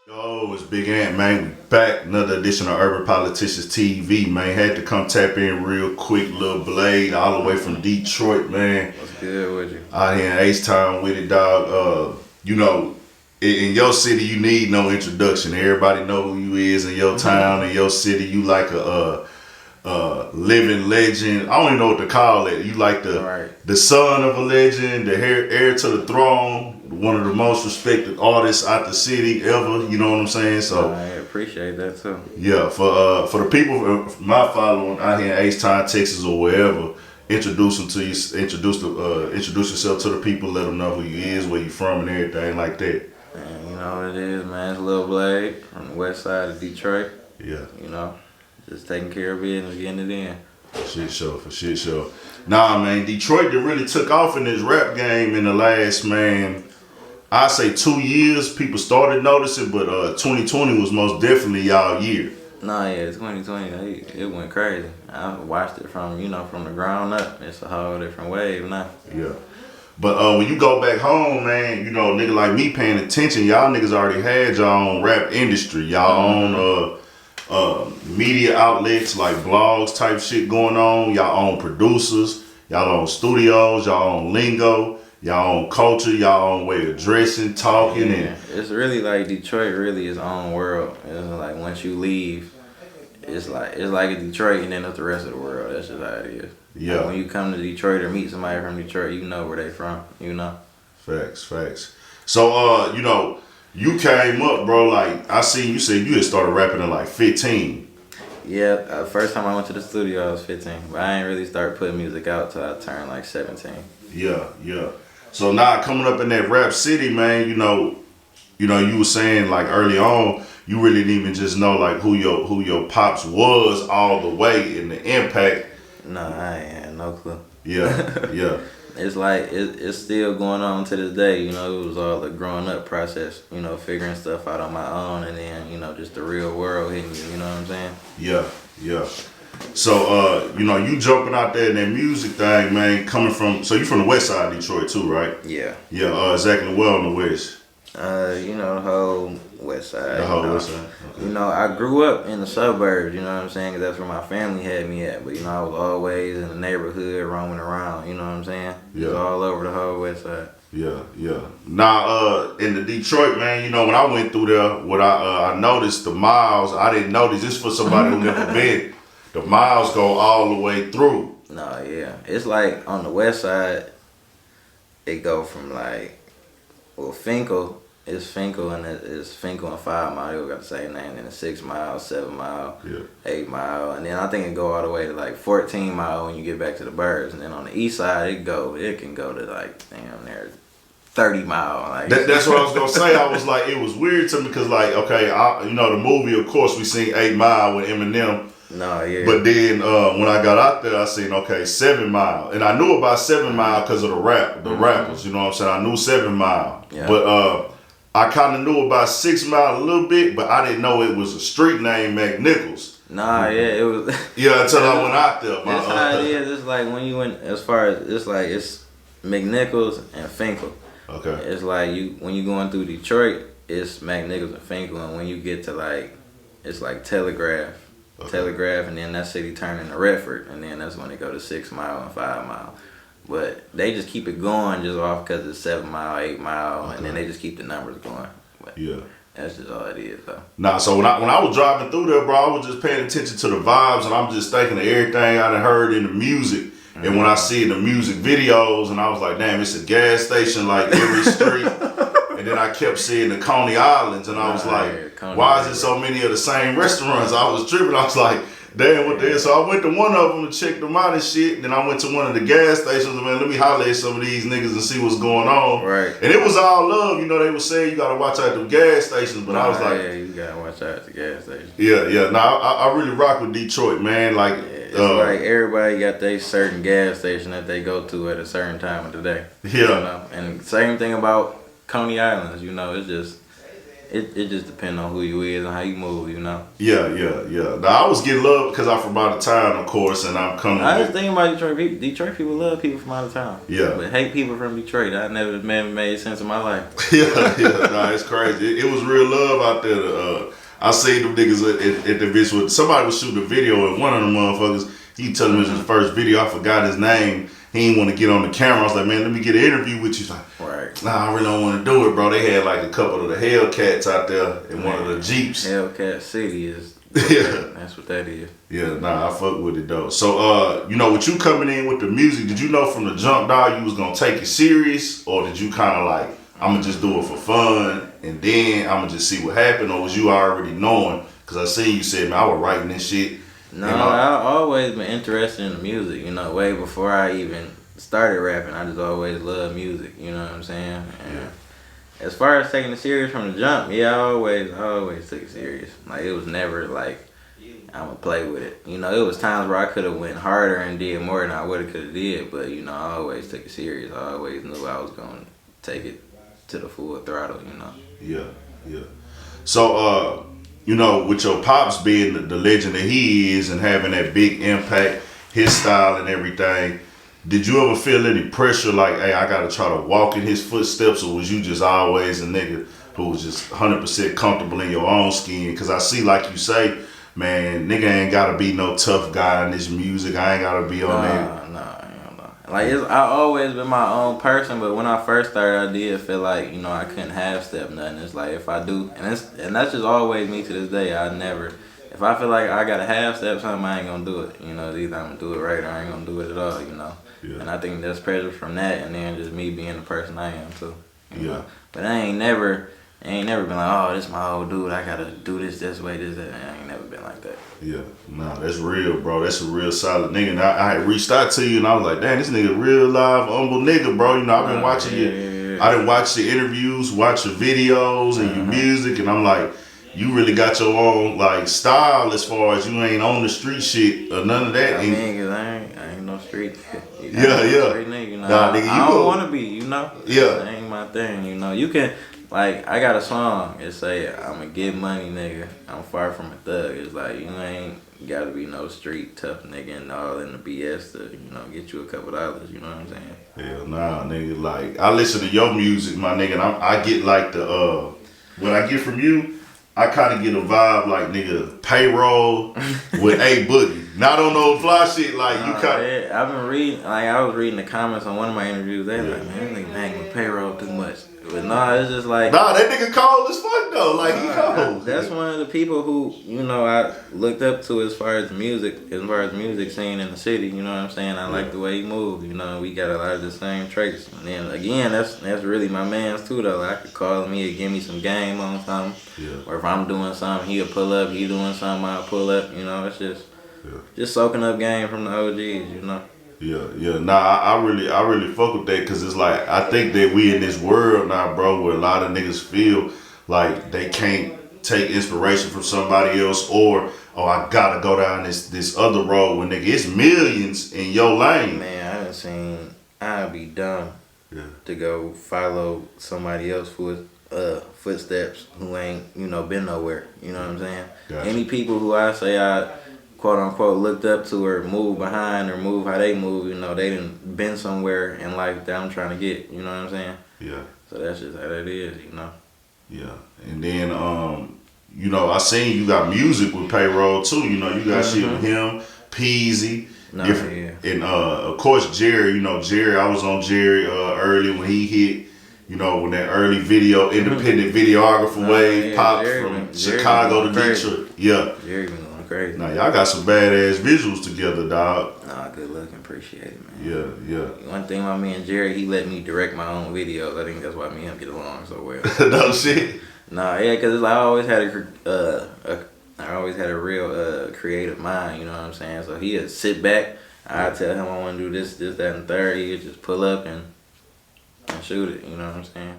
Yo, it's Big Ant, man. We back. Another edition of Urban Politicians TV, man. Had to come tap in real quick. Little Blade, all the way from Detroit, man. What's good with you? Out here in H-Town with it, dog. In your city, you need no introduction. Everybody know who you is in your town, in your city. You like a living legend. I don't even know what to call it. You like the son of a legend, the heir to the throne, one of the most respected artists out the city ever. You know what I'm saying? So I appreciate that too. yeah, for the people, my following out here in H-Town, Texas, or wherever, introduce them to you. Introduce yourself to the people. Let them know who you is, where you from, and everything like that. And you know what it is, man. It's Lil Blade from the west side of Detroit. Yeah. You know, just taking care of business, getting it in. For shit show. Nah, man, Detroit that really took off in this rap game in the last, man, I say 2 years. People started noticing, but 2020 was most definitely y'all year. Nah, yeah, 2020, it went crazy. I watched it from the ground up. It's a whole different wave now. Yeah. But when you go back home, man, nigga like me paying attention, y'all niggas already had y'all own rap industry, y'all own media outlets like blogs type shit going on, y'all own producers, y'all own studios, y'all own lingo, y'all own culture, y'all own way of dressing, talking, and It's really like Detroit really is own world. It's like once you leave, it's like Detroit and then it's the rest of the world. That's just how it is. yeah. Like when you come to Detroit or meet somebody from Detroit, you know where they from. You know. Facts. So you came up, bro, like I seen you said you had started rapping at like 15. Yeah, first time I went to the studio, I was 15, but I ain't really start putting music out till I turned like 17. Yeah. So now coming up in that rap city, man, you were saying like early on, you really didn't even just know like who your pops was all the way and the impact. No, I ain't had no clue. Yeah. It's like it's still going on to this day. You know, it was all the growing up process. You know, figuring stuff out on my own, and then just the real world hitting you. You know what I'm saying? Yeah. So you jumping out there in that music thing, man. So you from the west side of Detroit too, right? Yeah. Yeah. Exactly. Well on the west. The whole west side. The whole west side. Okay. I grew up in the suburbs, you know what I'm saying? 'Cause that's where my family had me at. But, I was always in the neighborhood roaming around, you know what I'm saying? Yeah. It was all over the whole west side. Yeah. Now, in the Detroit, man, when I went through there, what I noticed the miles, I didn't notice, this for somebody who never been, the miles go all the way through. No, yeah. It's like on the west side, it go from like, Finkel. It's Finkel and it's Finkel and 5 Mile. They all got the same name. Then it's 6 Mile, 7 Mile, Yeah. 8 Mile, and then I think it go all the way to like 14 Mile when you get back to the Burbs. And then on the east side, it can go to like damn near 30 Mile. Like That's what I was gonna say. I was like, it was weird to me because like, okay, the movie, of course, we seen 8 Mile with Eminem. No, yeah. But then when I got out there, I seen, okay, 7 Mile. And I knew about 7 Mile because of the rappers, you know what I'm saying? I knew 7 Mile. Yeah. But I kind of knew about 6 Mile a little bit, but I didn't know it was a street name, McNichols. Nah, yeah, it was. Yeah, until I went out there. That's how it is. It's like when you went, as far as, it's McNichols and Finkel. Okay. It's like when you going through Detroit, it's McNichols and Finkel. And when you get to like, it's like Telegraph. Okay. Telegraph, and then that city turn into Redford, and then that's when they go to 6 Mile and 5 Mile. But they just keep it going just off because it's 7 Mile, 8 Mile, Okay. and then they just keep the numbers going. But Yeah. that's just all it is, though. Nah, so when I was driving through there, bro, I was just paying attention to the vibes, and I'm just thinking of everything I done heard in the music. Mm-hmm. And when I see the music videos, and I was like, damn, it's a gas station like every street. And then I kept seeing the Coney Islands, and I was like, why is it so many of the same restaurants? I was tripping. I was like, damn, what the hell? So I went to one of them and checked them out and shit. And then I went to one of the gas stations and, man, let me holler at some of these niggas and see what's going on. Right. And it was all love. They were saying you got to watch out the gas stations. But I was like, yeah, you got to watch out at the gas station. Yeah. Nah, I really rock with Detroit, man. Like, it's like everybody got their certain gas station that they go to at a certain time of the day. Yeah. And same thing about Coney Islands, it's just it just depends on who you is and how you move, you know. Yeah. Now I was getting love because I'm from out of town, of course, and I'm coming. I was thinking about Detroit people. Detroit people love people from out of town. Yeah. But hate people from Detroit. That never made sense in my life. yeah. Nah, it's crazy. It was real love out there. I seen them niggas at the bitch with somebody was shooting a video and one of them motherfuckers. He told me it was his first video. I forgot his name. He didn't want to get on the camera. I was like, man, let me get an interview with you. He's like, Right. nah, I really don't want to do it, bro. They had like a couple of the Hellcats out there in one of the Jeeps. Hellcat City is. Yeah. That's what that is. Yeah, nah, I fuck with it though. So, you know, with you coming in with the music, did you know from the jump, dog, you was gonna take it serious, or did you kind of like, I'm gonna just do it for fun, and then I'm gonna just see what happened, or was you already knowing? Cause I seen you said, man, I was writing this shit. No, I've always been interested in the music, you know, way before I even started rapping. I just always loved music, you know what I'm saying? And Yeah. as far as taking it serious from the jump, yeah, I always took it serious. Like, it was never like, I'm gonna play with it. You know, it was times where I could have went harder and did more than I would have could have did, but, you know, I always took it serious. I always knew I was gonna take it to the full throttle, you know? Yeah. So, you know, with your pops being the legend that he is and having that big impact, his style and everything, did you ever feel any pressure like, hey, I gotta try to walk in his footsteps, or was you just always a nigga who was just 100% comfortable in your own skin? Because I see, like you say, man, nigga ain't gotta be no tough guy in this music. I ain't gotta be on there. No. Like, I always been my own person, but when I first started, I did feel like, you know, I couldn't half step nothing. It's like, if I do, and that's just always me to this day. If I feel like I gotta half step something, I ain't gonna do it. You know, either I'm gonna do it right or I ain't gonna do it at all, you know. Yeah. And I think there's pressure from that, and then just me being the person I am too. You Yeah. know? But I ain't never been like, oh, this my old dude, I gotta do this way, this, that. I ain't never been like that. Yeah, nah, that's real, bro. That's a real solid nigga. And I had reached out to you, and I was like, damn, this nigga real live, humble nigga, bro. You know, I've been watching you. I didn't watch the interviews, watch your videos and your music, and I'm like, you really got your own like style as far as you ain't on the street shit or none of that. I mean, 'cause I ain't no street. Yeah. Street nigga, you know. Nah, nigga, I don't want to be, you know. Yeah. That ain't my thing, you know. You can, like, I got a song. It say, I'ma get money, nigga. I'm far from a thug. It's like, you ain't gotta be no street tough nigga and all in the BS to, you know, get you a couple dollars, you know what I'm saying? Hell nah, nigga. Like, I listen to your music, my nigga, and I get like the, what I get from you, I kind of get a vibe like, nigga, Payroll with A Boogie. Not on no fly shit, like, you kind of. I've been reading, like, I was reading the comments on one of my interviews. They like, man, this nigga hang with Payroll too much. But nah, it's just like. Nah, that nigga cold as fuck, though. Like, he cold. That's one of the people who, you know, I looked up to as far as music scene in the city, you know what I'm saying? I like the way he moves, you know, we got a lot of the same traits. And then, again, that's really my man's too, though. I could call him, he'd give me some game on something. Yeah. Or if I'm doing something, he'll pull up. He doing something, I'll pull up. You know, it's just soaking up game from the OGs, you know. Yeah. Nah, I really fuck with that, because it's like, I think that we in this world now, bro, where a lot of niggas feel like they can't take inspiration from somebody else, or, oh, I gotta go down this other road when nigga, it's millions in your lane. Man, I'd be dumb to go follow somebody else's footsteps who ain't, you know, been nowhere. You know what I'm saying? Gotcha. Any people who I say I quote unquote looked up to or move behind or move how they move, you know, they done been somewhere in life that I'm trying to get. You know what I'm saying? Yeah. So that's just how that is, you know. Yeah. And then you know, I seen you got music with Payroll too. You know, you got shit with him, Peasy. And of course Jerry, you know, I was on Jerry early when he hit, you know, when that early independent videographer wave popped from Chicago to Detroit. Yeah. Jerry been going crazy. Now y'all got some badass visuals together, dog. Nah, good looking, appreciate it, man. Yeah. One thing about me and Jerry, he let me direct my own videos. I think that's why me and him get along so well. No shit. Nah, yeah, cause I always had a real creative mind. You know what I'm saying? So he'd sit back. I'd tell him I want to do this, that, and third. He'd just pull up and shoot it. You know what I'm saying?